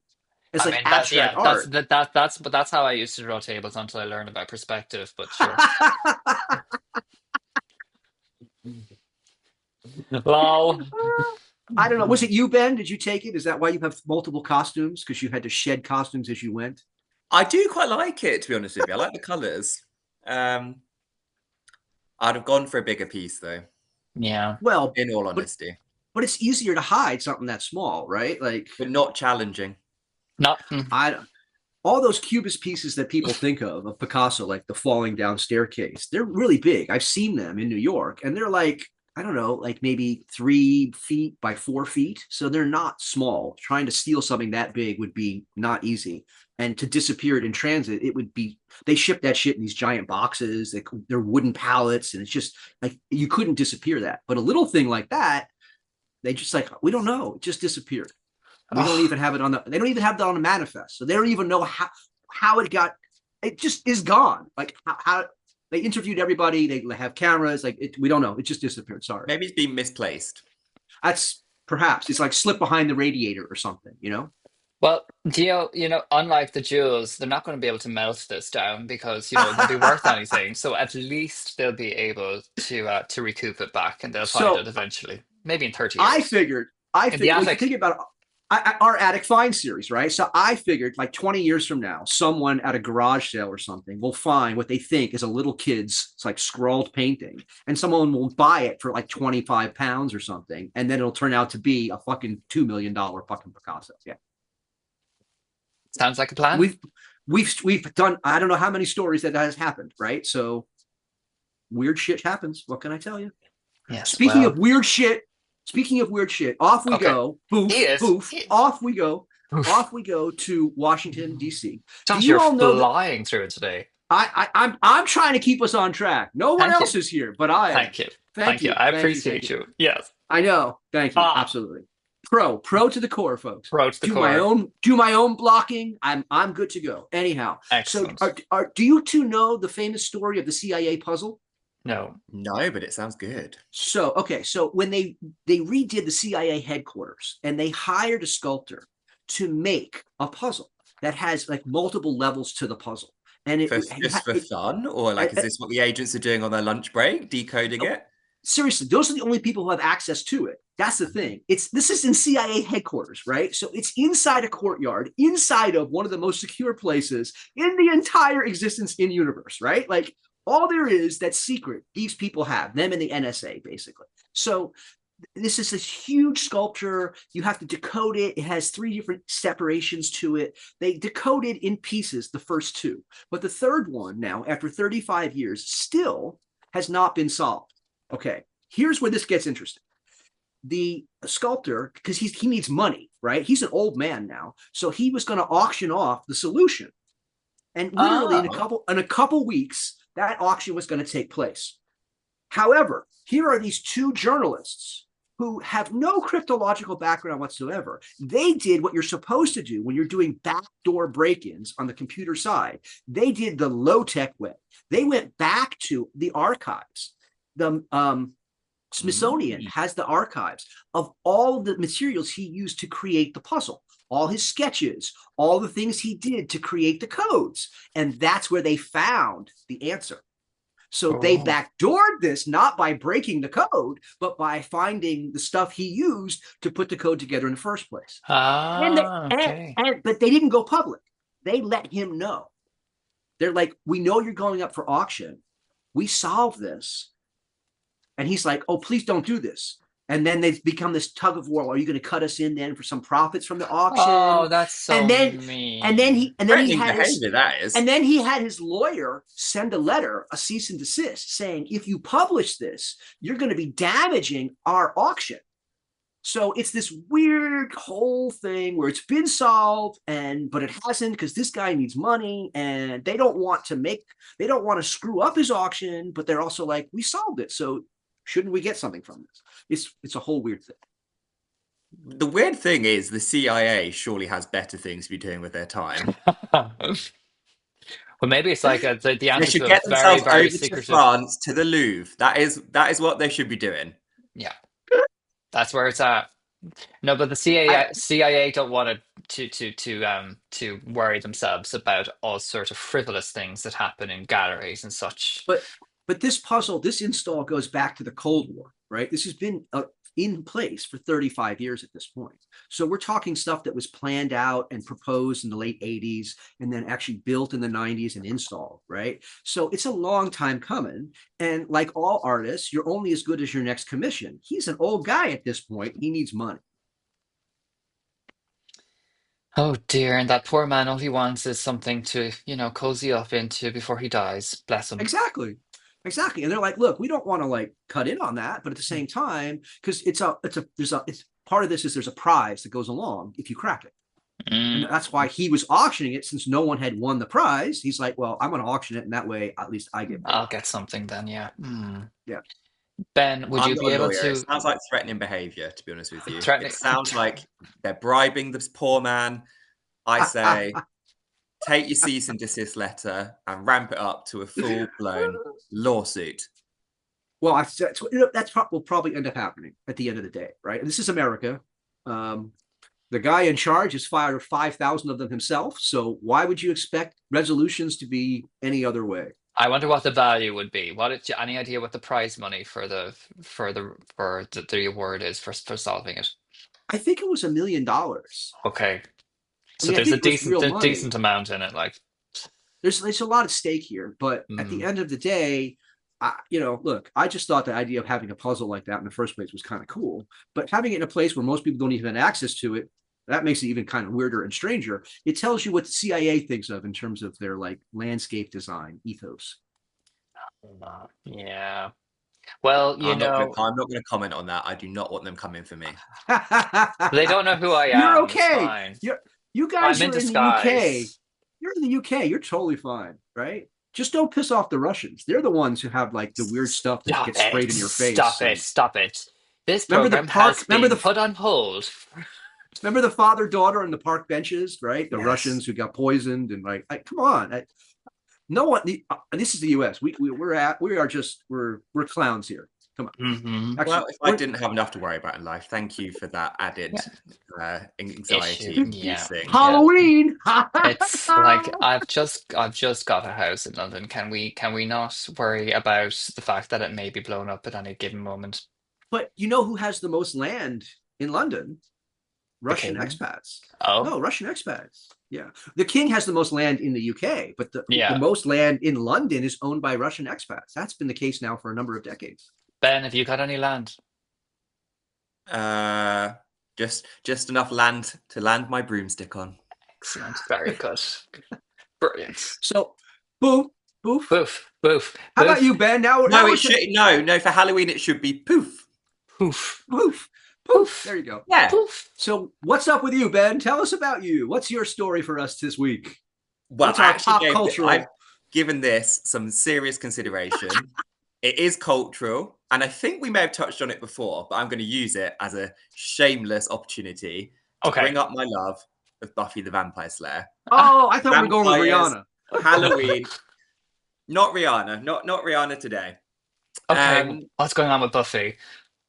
It's like abstract art. that's how I used to draw tables until I learned about perspective. But sure. Lol. I don't know. Was it you, Ben? Did you take it? Is that why you have multiple costumes? Because you had to shed costumes as you went? I do quite like it, to be honest with you. I like the colours. I'd have gone for a bigger piece, though, Yeah. Well, in all honesty. but it's easier to hide something that small, right? Like, But not challenging. Not. all those cubist pieces that people think of Picasso, like the falling down staircase, they're really big. I've seen them in New York, and they're like, I don't know, like maybe 3 feet by 4 feet. So they're not small. Trying to steal something that big would be not easy. And to disappear it in transit, it would be, they ship that shit in these giant boxes. They're wooden pallets. And it's just like, you couldn't disappear that. But a little thing like that, they just like, we don't know. It just disappeared. We don't even have it they don't even have that on the manifest. So they don't even know how it just is gone. Like how they interviewed everybody. They have cameras. Like we don't know. It just disappeared. Sorry. Maybe it's been misplaced. That's perhaps it's like slip behind the radiator or something, Well, unlike the jewels, they're not going to be able to melt this down because they'll be worth anything. So at least they'll be able to recoup it back, and they'll find it So eventually, maybe in 30 I years. figured, In the if you think attic. about our attic find series, right? So I figured like 20 years from now, someone at a garage sale or something will find what they think is a little kid's, it's like scrawled painting, and someone will buy it for like 25 pounds or something. And then it'll turn out to be a fucking $2 million fucking Picasso. Yeah. Sounds like a plan. We've done, I don't know how many stories that has happened, right? So weird shit happens. What can I tell you? Yes. Speaking of weird shit, off we Okay. go. Boof. Off we go. Oof. Off we go to Washington, D.C. Josh, you you're all know that flying through it today. I'm trying to keep us on track. No one Thank you. else is here, but I am. Thank you. Thank Thank you. you. I Thank you. Thank appreciate you. you. Yes. I know. Thank you. Ah, Absolutely. Pro to the core, folks. pro to the core. Do my own blocking. I'm good to go. Anyhow, so Excellent. do you two know the famous story of the CIA puzzle? No. No, but it sounds good. So okay, so when they redid the CIA headquarters and they hired a sculptor to make a puzzle that has like multiple levels to the puzzle, and Just for fun, or like, is this what the agents are doing on their lunch break, decoding it? seriously, those are the only people who have access to it. That's the thing. This is in CIA headquarters, right? So it's inside a courtyard, inside of one of the most secure places in the entire existence in universe, right? Like all there is that's secret, these people have, them and the NSA, basically. So this is this huge sculpture. You have to decode it. It has 3 different separations to it. They decoded in pieces the first 2, but the third one now, after 35 years, still has not been solved. Okay, here's where this gets interesting. The sculptor, because he needs money, right? He's an old man now, so he was going to auction off the solution, and literally in a couple weeks, that auction was going to take place. However, here are these 2 journalists who have no cryptological background whatsoever. They did what you're supposed to do when you're doing backdoor break-ins on the computer side. They did the low-tech way. They went back to the archives. The Smithsonian has the archives of all the materials he used to create the puzzle, all his sketches, all the things he did to create the codes. And that's where they found the answer. So they backdoored this, not by breaking the code, but by finding the stuff he used to put the code together in the first place. Okay. But they didn't go public. They let him know. They're like, we know you're going up for auction. We solved this. And he's like, oh, please don't do this. And then they've become this tug of war. Are you going to cut us in then for some profits from the auction? Oh, that's so mean. And then he had his lawyer send a letter, a cease and desist, saying, if you publish this, you're going to be damaging our auction. So it's this weird whole thing where it's been solved, but it hasn't, because this guy needs money, and they don't want to screw up his auction, but they're also like, we solved it, so shouldn't we get something from this? It's a whole weird thing. The weird thing is the CIA surely has better things to be doing with their time. Well, maybe it's like the They answer should to get a very, themselves very over secretive. to France, to the Louvre. That is what they should be doing. Yeah, that's where it's at. No, but the CIA don't want to worry themselves about all sorts of frivolous things that happen in galleries and such. But this puzzle, this install goes back to the Cold War, right? This has been in place for 35 years at this point. So we're talking stuff that was planned out and proposed in the late 80s and then actually built in the 90s and installed, right? So it's a long time coming. And like all artists, you're only as good as your next commission. He's an old guy at this point. He needs money. Oh dear, and that poor man, all he wants is something to, cozy up into before he dies. Bless him. Exactly. And they're like, look, we don't want to like cut in on that, but at the same time, because it's part of this is there's a prize that goes along if you crack it. And that's why he was auctioning it, since no one had won the prize. He's like, well, I'm going to auction it, and that way at least I get paid. I'll get something then, yeah. Yeah. Ben, would you be able to? It sounds like threatening behavior, to be honest with you. Threatening. It sounds like they're bribing this poor man. I say, take your cease and desist letter and ramp it up to a full-blown lawsuit. Well, that's will probably end up happening at the end of the day, right? And this is America. The guy in charge has fired 5,000 of them himself. So why would you expect resolutions to be any other way? I wonder what the value would be. Any idea what the prize money for the award is for solving it? I think it was $1 million. Okay, so there's a decent amount in it. Like there's a lot at stake here, but at the end of the day, look, I just thought the idea of having a puzzle like that in the first place was kind of cool, but having it in a place where most people don't even have access to it, that makes it even kind of weirder and stranger. It tells you what the CIA thinks of in terms of their like landscape design ethos. Yeah. Well, I'm not going to comment on that. I do not want them coming for me. They don't know who I am. You're okay. You guys are in the UK. You're in the UK. You're totally fine, right? Just don't piss off the Russians. They're the ones who have like the weird stuff that Stop gets sprayed it! in your face. Stop it! Stop it! This Remember the program has park? been put on hold. Remember the father-daughter on the park benches, right? The Yes. Russians who got poisoned and like, come on. No one. This is the U.S. We're clowns here. Come on. Mm-hmm. Actually, Well, if I didn't have enough to worry about in life, thank you for that added Issue. anxiety Yeah. inducing. Halloween. It's like I've just got a house in London. Can we not worry about the fact that it may be blown up at any given moment? But you know who has the most land in London? The Russian king. expats. Oh, No, Russian expats. Yeah. The king has the most land in the UK, but the yeah. most land in London is owned by Russian expats. That's been the case now for a number of decades. Ben, have you got any land? Uh, just enough land to land my broomstick on. Excellent. Very good. Brilliant. So, boof, boof. Boof, boof, How about boof, you, Ben? Now No, we're it should no. For Halloween, it should be poof. poof, poof, poof. poof, There you go. Yeah. poof. So, what's up with you, Ben? Tell us about you. What's your story for us this week? Well, What's our top I've cultural? given this some serious consideration. It is cultural, and I think we may have touched on it before, but I'm going to use it as a shameless opportunity to Okay. bring up my love of Buffy the Vampire Slayer. Oh, I thought we were going with Vampires, Rihanna. Halloween. Not Rihanna. Not Rihanna today. Okay. What's going on with Buffy?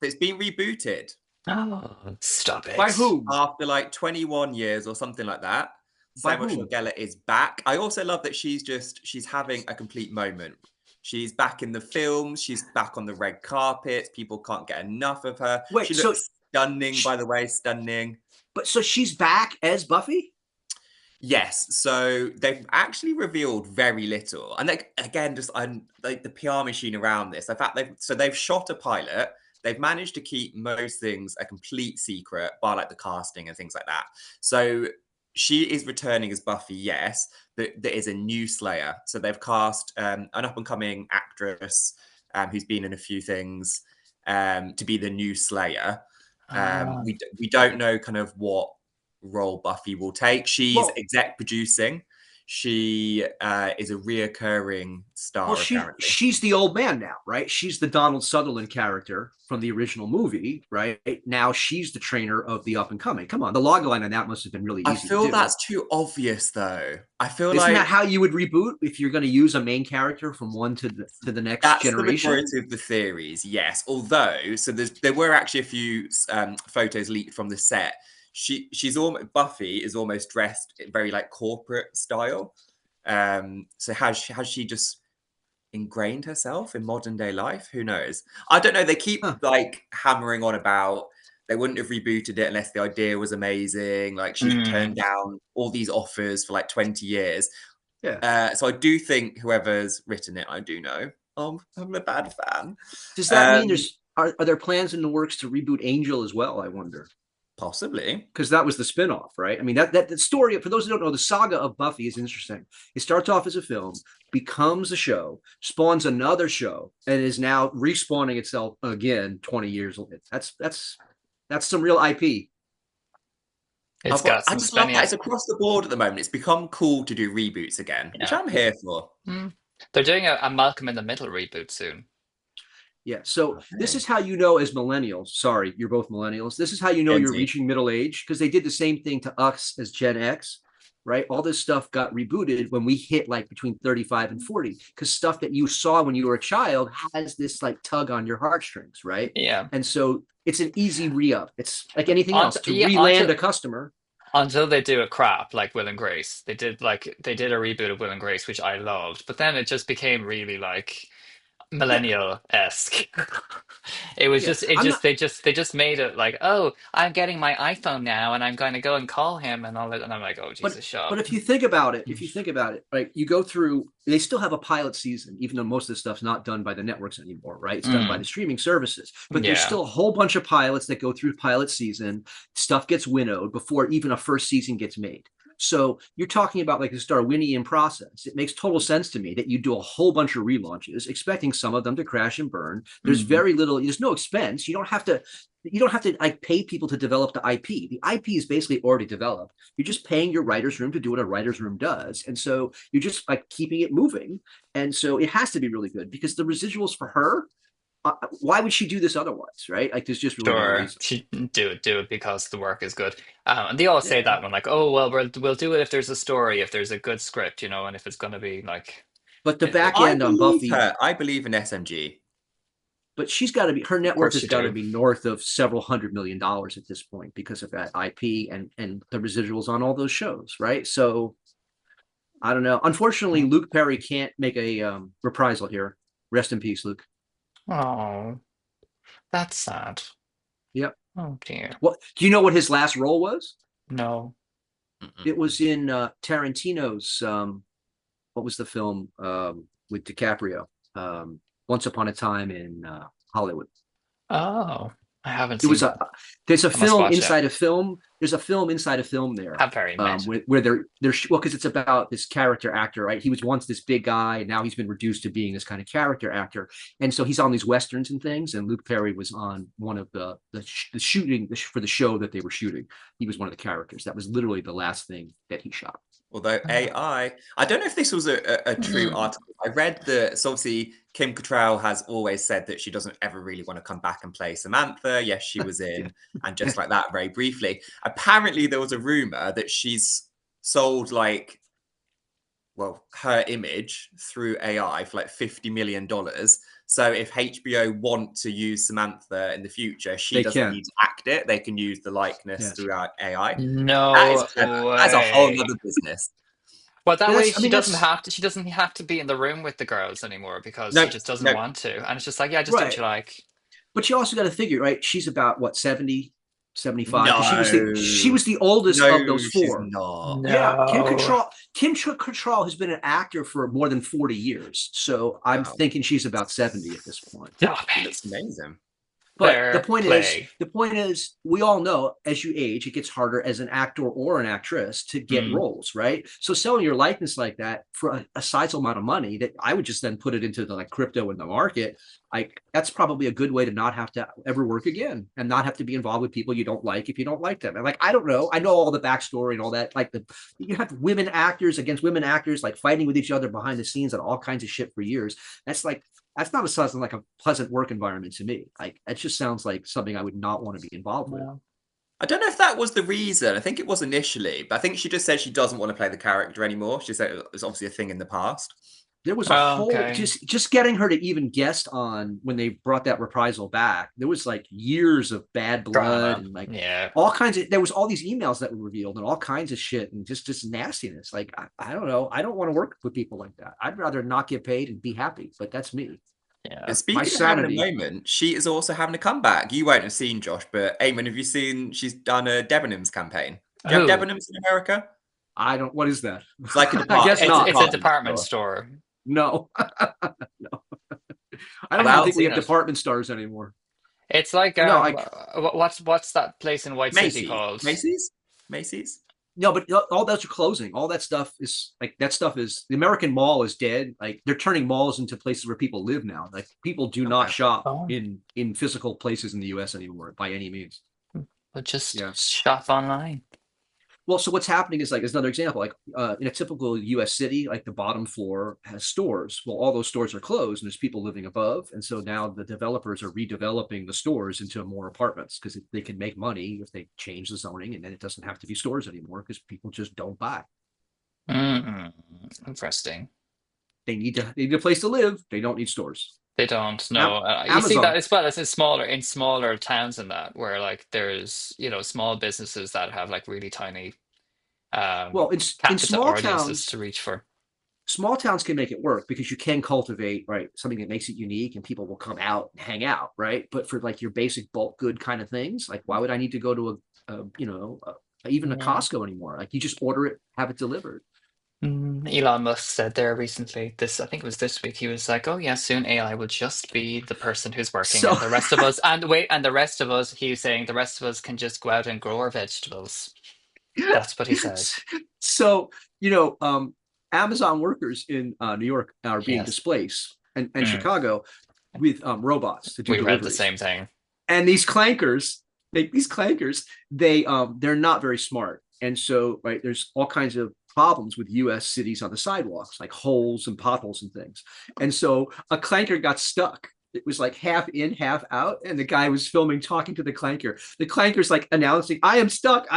It's been rebooted Oh, stop it. By whom? after like 21 years or something like that. By Sarah whom? Shogella is back. I also love that she's having a complete moment. She's back in the films. She's back on the red carpet. People can't get enough of her. Wait, She so looks stunning, by the way, stunning. But so she's back as Buffy? Yes, so they've actually revealed very little, and like again, just like the PR machine around this. In fact, they've shot a pilot. They've managed to keep most things a complete secret, by like the casting and things like that. So she is returning as Buffy, yes, but there is a new Slayer. So they've cast an up and coming actress who's been in a few things to be the new Slayer. We don't know kind of what role Buffy will take. She's exec producing. She is a reoccurring star. Well, apparently. she's the old man now, right? She's the Donald Sutherland character from the original movie, right? Now she's the trainer of the up and coming. Come on, the log line on that must have been really easy. I feel that's too obvious, though. I feel Isn't that how you would reboot if you're going to use a main character from one to the next generation? That's the majority of the theories, yes. Although, so there were actually a few photos leaked from the set. Buffy is almost dressed in very like corporate style. So has she just ingrained herself in modern day life? Who knows? I don't know. They keep like hammering on about they wouldn't have rebooted it unless the idea was amazing. Like she's turned down all these offers for like 20 years. Yeah. So I do think whoever's written it, I do know. I'm a bad fan. Does that mean are there plans in the works to reboot Angel as well? I wonder. Possibly, because that was the spinoff, right? I mean, that story, for those who don't know, the saga of Buffy is interesting. It starts off as a film, becomes a show, spawns another show, and is now respawning itself again 20 years later. That's some real IP. I just love that it's across the board at the moment. It's become cool to do reboots again, which I'm here for. They're doing a Malcolm in the Middle reboot soon. Yeah, so this is how you know as millennials, sorry, you're both millennials, this is how you know you're reaching middle age, because they did the same thing to us as Gen X, right? All this stuff got rebooted when we hit like between 35 and 40, because stuff that you saw when you were a child has this like tug on your heartstrings, right? Yeah. And so it's an easy re-up. It's like anything else, to re-land a customer. Until they do a crap like Will and Grace. They did a reboot of Will and Grace, which I loved, but then it just became really like millennial-esque. It was they just made it like, oh, I'm getting my iPhone now and I'm going to go and call him and all that, and I'm like, oh Jesus, shut up. But if you think about it, right, you go through, they still have a pilot season, even though most of the stuff's not done by the networks anymore, right? It's done by the streaming services, but there's still a whole bunch of pilots that go through pilot season. Stuff gets winnowed before even a first season gets made. So you're talking about like the Darwinian process. It makes total sense to me that you do a whole bunch of relaunches, expecting some of them to crash and burn. There's very little, there's no expense. You don't have to you don't have to like pay people to develop the IP. The IP is basically already developed. You're just paying your writer's room to do what a writer's room does. And so you're just like keeping it moving. And so it has to be really good because the residuals for her, why would she do this otherwise, right? Like there's just really no Sure, reason. she do it because the work is good. And they always say Yeah. that when like, oh well, we'll do it if there's a story, if there's a good script, you know, and if it's going to be like, But the it, back I end on believe Buffy, her. I believe in SMG. but she's got to be, her of net worth course has you got to do. be north of several $100 million at this point because of that IP and the residuals on all those shows, right? So I don't know. Unfortunately, Luke Perry can't make a reprisal here. Rest in peace, Luke. Oh, that's sad. Yep. Oh dear. What do you know what his last role was? No. It was in Tarantino's what was the film with DiCaprio? Once Upon a Time in Hollywood. Oh, I haven't It seen was that. a there's a I must film watch it. inside a film. There's a film inside a film there Have very mentioned. where they're well because it's about this character actor, right? He was once this big guy, and now he's been reduced to being this kind of character actor, and so he's on these westerns and things. And Luke Perry was on one of the shooting for the show that they were shooting. He was one of the characters. That was literally the last thing that he shot. Although Oh. I don't know if this was a true article. I read that, so obviously Kim Cattrall has always said that she doesn't ever really want to come back and play Samantha. Yes, she was Yeah. in, and just like that, very briefly. Apparently, there was a rumor that she's sold like, well, her image through AI for like $50 million. So if HBO want to use Samantha in the future, she They doesn't can. need to act it. They can use the likeness Yes. throughout AI. That is No clever. That's a whole way. other business. But that But way that's I she mean doesn't that's have to. She doesn't have to be in the room with the girls anymore because she No, just doesn't no, want to. And it's just like, yeah, just do what right. you like. But you also got to figure, right? She's about what 70, 75 because she no, was the oldest of no, those she's four. not. Yeah, No. Kim Cattrall has been an actor for more than 40 years. So I'm Wow, thinking she's about 70 at this point. Stop she it. looks amazing. But Fair play. the point is, we all know as you age, it gets harder as an actor or an actress to get Mm. roles, right? So selling your likeness like that for a sizable amount of money, that I would just then put it into the like crypto in the market. Like that's probably a good way to not have to ever work again and not have to be involved with people you don't like if you don't like them. And like I don't know, I know all the backstory and all that. Like you have women actors against women actors like fighting with each other behind the scenes and all kinds of shit for years. That's not sounds like a pleasant work environment to me. Like it just sounds like something I would not want to be involved with. No. I don't know if that was the reason. I think it was initially, but I think she just said she doesn't want to play the character anymore. She said it was obviously a thing in the past. There was a Oh, whole okay. just getting her to even guest on when they brought that reprisal back. There was like years of bad blood Drama. and like Yeah. all kinds of there was all these emails that were revealed and all kinds of shit and just nastiness. Like I don't know. I don't want to work with people like that. I'd rather not get paid and be happy. But that's me. Yeah. My Speaking of having a sanity. moment, she is also having a comeback. You won't have seen Josh, but Eamon, have you seen she's done a Debenhams campaign? Do you have Who? Debenhams in America? I don't. What is that? It's like a I guess It's not. it's a department department store. store. No, no. I I don't even haven't Well, think we seen have it. department stores anymore. It's like No, I what's that place in White City Macy's. called? Macy's. no, but all those are closing. All that stuff is like that stuff is the American mall is dead. Like they're turning malls into places where people live now. Like people do not Okay. shop Oh, in physical places in the U.S. anymore by any means. but just Yeah. shop online. Well, so what's happening is like as another example, like in a typical U.S. city, like the bottom floor has stores. Well, all those stores are closed, and there's people living above, and so now the developers are redeveloping the stores into more apartments because they can make money if they change the zoning, and then it doesn't have to be stores anymore because people just don't buy. Mm, interesting. They need a place to live. They don't need stores. They don't Am- know. You see that Amazon. as well as in smaller towns and that where like there's small businesses that have like really tiny Well, in capita audiences to reach for. small towns can make it work because you can cultivate right something that makes it unique, and people will come out and hang out, right? But for like your basic bulk good kind of things, like why would I need to go to even a Yeah. Costco anymore? Like you just order it, have it delivered. Elon Musk said there recently, this I think it was this week, he was like, "Oh yeah, soon AI will just be the person who's working, So and the rest of us, and the rest of us, he was saying, the rest of us can just go out and grow our vegetables." That's what he said. so Amazon workers in New York are being Yes. displaced and Mm, Chicago with robots to do we read the deliveries. same thing. And these clankers, they're not very smart. And so, right, there's all kinds of problems with US cities on the sidewalks, like holes and potholes and things. And so a clanker got stuck. It was like half in, half out, and the guy was filming talking to the clanker. The clanker's like announcing, I am stuck,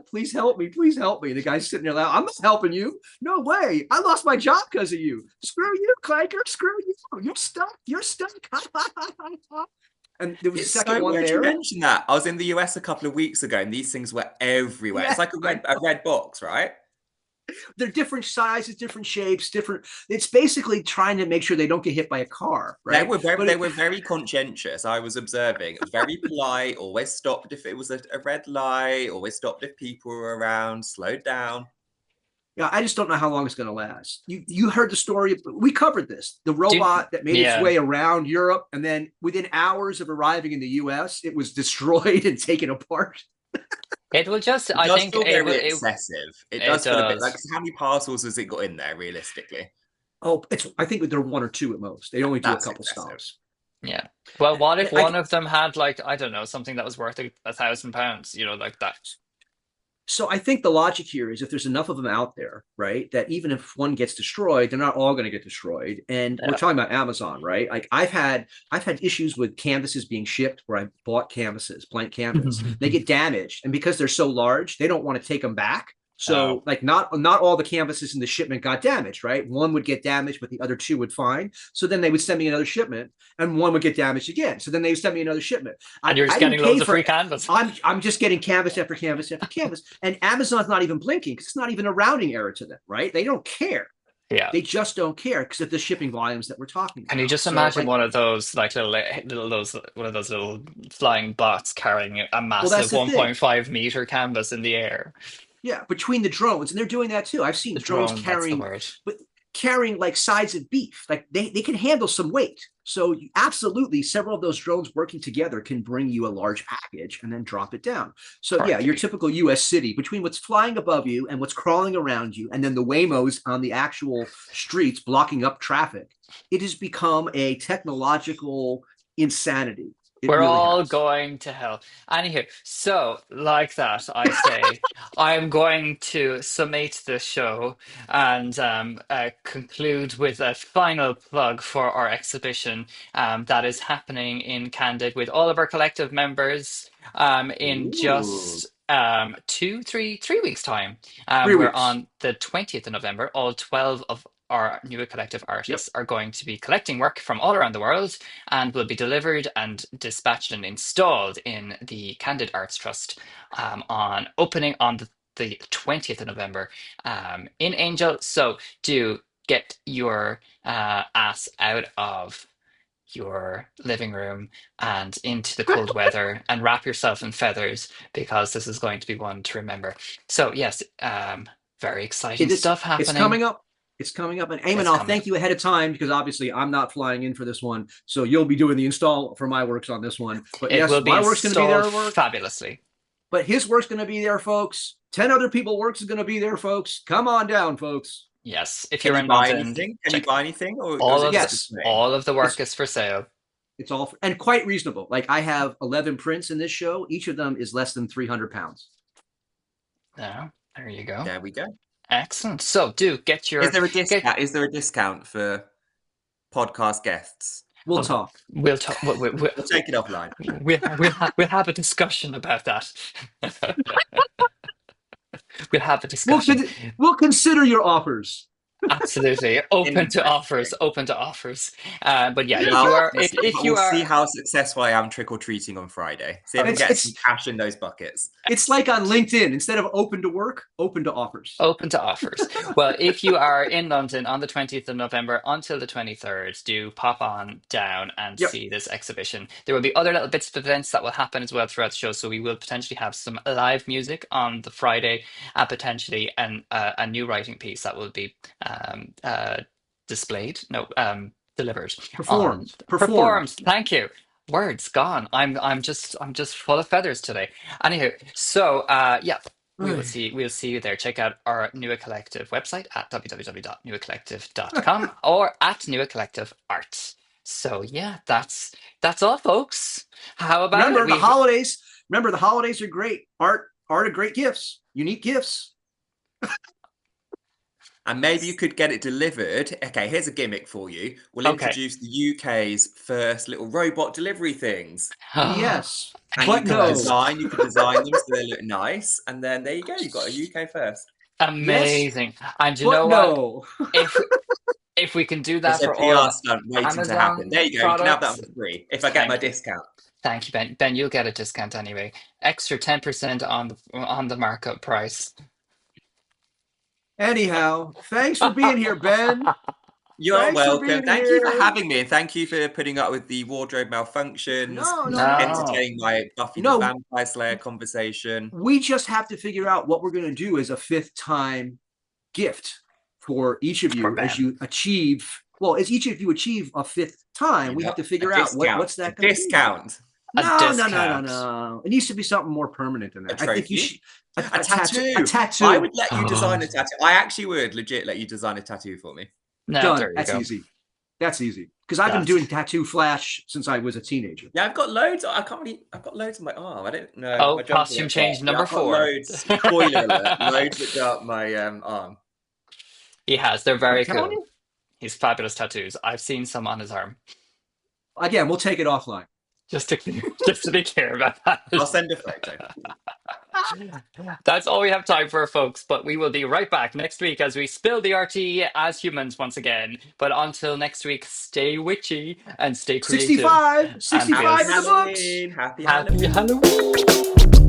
please help me, please help me. And the guy's sitting there like, I'm not helping you. No way. I lost my job because of you. Screw you, clanker, screw you. You're stuck. And there was a It's second so one weird you there. mentioned that. I was in the US a couple of weeks ago, and these things were everywhere. Yeah, It's like a red box, right? they're different sizes, different shapes, different. It's basically trying to make sure they don't get hit by a car, right? They were very conscientious. I was observing, very polite. Always stopped if it was a red light. Always stopped if people were around. Slowed down. Yeah, I just don't know how long it's going to last. You heard the story. We covered this. The Do, robot that made its yeah. way around Europe, and then within hours of arriving in the U.S., it was destroyed and taken apart. It will just, It I does think feel very excessive. It it does feel a bit like, does. how many parcels has it got in there realistically? Oh, I think they're one or two at most. They only do a That's couple excessive. stops. Yeah. Well, what if I, one of them had like, I don't know, something that was worth £1,000, like that? So I think the logic here is if there's enough of them out there, right, that even if one gets destroyed, they're not all going to get destroyed. And we're Yeah. talking about Amazon, right? Like I've had issues with canvases being shipped where I bought canvases, blank canvas. They get damaged, and because they're so large, they don't want to take them back. Oh, So like not all the canvases in the shipment got damaged, right? One would get damaged, but the other two would fine. So then they would send me another shipment, and one would get damaged again. So then they would send me another shipment. and I, you're just I didn't getting pay loads of for free canvas. I'm just getting canvas after canvas after canvas, and Amazon's not even blinking because it's not even a rounding error to them, right? They don't care. Yeah. They just don't care because of the shipping volumes that we're talking Can you about. just So, imagine like, one of those like one of those little flying bots carrying a well, that's massive the thing. 1.5 meter canvas in the air? Yeah, between the drones, and they're doing that too. I've seen The drones drone, that's the carrying, word. but carrying like sides of beef. Like they can handle some weight. So absolutely, several of those drones working together can bring you a large package and then drop it down. So yeah, your Correctly. typical U.S. city, between what's flying above you and what's crawling around you, and then the Waymos on the actual streets blocking up traffic, it has become a technological insanity. It We're really all has. going to hell. Anywho, so like that, I say, I'm going to summate this show and conclude with a final plug for our exhibition that is happening in Candid with all of our collective members in Ooh. just 3 weeks' time. We're 3 weeks. on the 20th of November. All 12 of our new collective Yep. artists are going to be collecting work from all around the world and will be delivered and dispatched and installed in the Candid Arts Trust on opening on the 20th of November in Angel. So do get your ass out of your living room and into the cold weather and wrap yourself in feathers because this is going to be one to remember. So yes, very exciting It is. stuff It's happening. coming up. It's coming up. And Eamon, It's I'll coming thank up. you ahead of time because obviously I'm not flying in for this one. So you'll be doing the install for my works on this one. But It will yes, be my work's going to be installed their work, fabulously. but his work's going to be there, folks. 10 other people works is going to be there, folks. Come on down, folks. Yes, if Can you're you in buy London, anything? Can you check buy anything, or is all it of the just Yes, displaying? all of the work it's is for sale. it's all and quite reasonable. Like I have 11 prints in this show. Each of them is less than 300 pounds. Yeah, there you go. There we go. Excellent. So do get Is your there a get. discount? Is there a discount for podcast guests? We'll Well, talk. we'll talk. We'll take it offline. We'll have a discussion about that. We'll have a We'll discussion. we'll consider your offers. Absolutely open to offers. Interesting. Open to offers. But yeah, if you Well, are if you we'll see are how successful I am trick or treating on Friday. See if I It's get some it's cash in those buckets. it's like on excellent. LinkedIn. Instead of open to work, open to offers. Open to offers. Well, if you are in London on the 20th of November until the 23rd, do pop on down and Yep. see this exhibition. There will be other little bits of events that will happen as well throughout the show. So we will potentially have some live music on the Friday and potentially a new writing piece that will be displayed, no, delivered on Performed. performed. Thank you. Words gone. I'm just full of feathers today. Anywho, so yeah, we'll see you there. Check out our Newer Collective website at www.newercollective.com or at Newer Collective Art. So yeah, that's all, folks. How about it? Remember the holidays. Remember the holidays are great. Art are great gifts. Unique gifts. And maybe you could get it delivered. Okay, here's a gimmick for you. We'll Okay. introduce the UK's first little robot delivery things. Yes, And but you no. could design them so they look nice. And then there you go, you've got a UK first. Amazing. Yes, and you but know no. what? If we can do that It's a for all PR of stunt waiting to Amazon happen. There you go. You can have that products, for free if I get my thank you. discount. Thank you, Ben. Ben, you'll get a discount anyway. Extra 10% on the markup price. Anyhow, thanks for being here, Ben. You're Thanks for welcome. being Thank you for here. having me, and thank you for putting up with the wardrobe malfunctions, No. entertaining my Buffy the No. Vampire Slayer conversation. We just have to figure out what we're going to do as a fifth time gift for each of For you Ben. as you achieve. Well, as each of you achieve a fifth time, we have to figure out what's that going to be. Discount. No. It needs to be something more permanent than that. A I think you trophy? should A tattoo. A tattoo. I would let you design a tattoo. I actually would legit let you design a tattoo for me. No, Done. there you That's go. easy. That's easy. Because I've been doing tattoo flash since I was a teenager. Yeah, I've got loads. I've got loads on my arm. I don't know. Oh, my jumper costume went change off. number I've got 4. Loads. Spoiler alert. Loads that go up my arm. He has. They're very telling cool. you. He's fabulous tattoos. I've seen some on his arm. Again, we'll take it offline. Just to be clear about that. I'll send a photo. That's all we have time for, folks. But we will be right back next week as we spill the RT as humans once again. But until next week, stay witchy and stay creative. 65 in the books. Happy Happy Halloween. Halloween.